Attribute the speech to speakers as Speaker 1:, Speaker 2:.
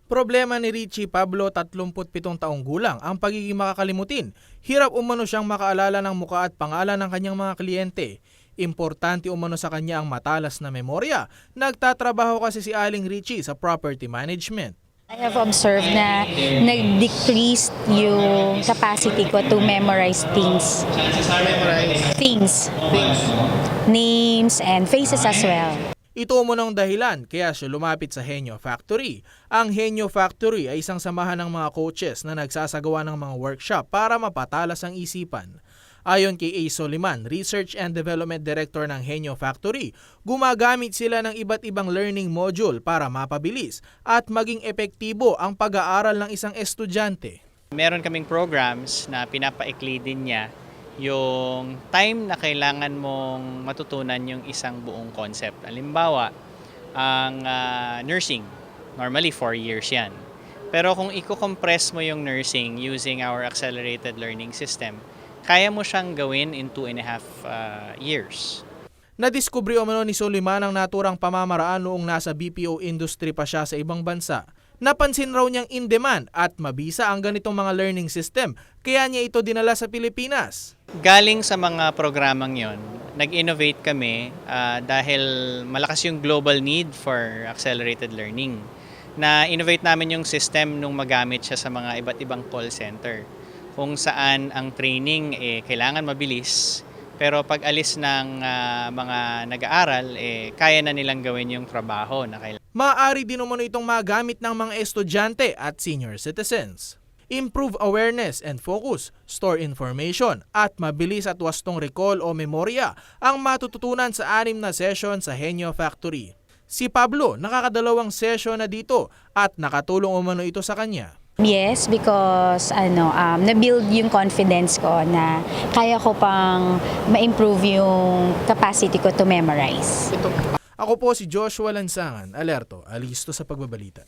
Speaker 1: Problema ni Richie Pablo, 37 taong gulang, ang pagiging makakalimutin. Hirap umano siyang makaalala ng muka at pangalan ng kanyang mga kliyente. Importante umano sa kanya ang matalas na memorya. Nagtatrabaho kasi si Aling Richie sa property management.
Speaker 2: I have observed na nag-decrease yung capacity ko to memorize things. Things. Names and faces as well.
Speaker 1: Ito umunong dahilan kaya siya lumapit sa Henyo Factory. Ang Henyo Factory ay isang samahan ng mga coaches na nagsasagawa ng mga workshop para mapatalas ang isipan. Ayon kay A. Soliman, Research and Development Director ng Henyo Factory, gumagamit sila ng iba't ibang learning module para mapabilis at maging epektibo ang pag-aaral ng isang estudyante.
Speaker 3: Meron kaming programs na pinapaikli din niya yung time na kailangan mong matutunan yung isang buong concept. Halimbawa, ang nursing, normally 4 years yan. Pero kung i-compress mo yung nursing using our accelerated learning system, kaya mo siyang gawin in 2.5 years.
Speaker 1: Nadiskubre umano ni Soliman ang naturang pamamaraan noong nasa BPO industry pa siya sa ibang bansa. Napansin raw niyang in-demand at mabisa ang ganitong mga learning system, kaya niya ito dinala sa Pilipinas.
Speaker 3: Galing sa mga programang yon, nag-innovate kami dahil malakas yung global need for accelerated learning. Na-innovate namin yung system nung magamit siya sa mga iba't ibang call center, kung saan ang training kailangan mabilis, pero pag alis ng mga nag-aaral, kaya na nilang gawin yung trabaho na kailangan.
Speaker 1: Maaari din umano itong magamit ng mga estudyante at senior citizens. Improve awareness and focus, store information, at mabilis at wastong recall o memorya ang matututunan sa 6 na session sa Henyo Factory. Si Pablo, nakakadalawang session na dito at nakatulong umano ito sa kanya.
Speaker 2: Yes, because na-build yung confidence ko na kaya ko pang ma-improve yung capacity ko to memorize.
Speaker 1: Ako po si Joshua Lansangan, alerto, alisto sa pagbabalita.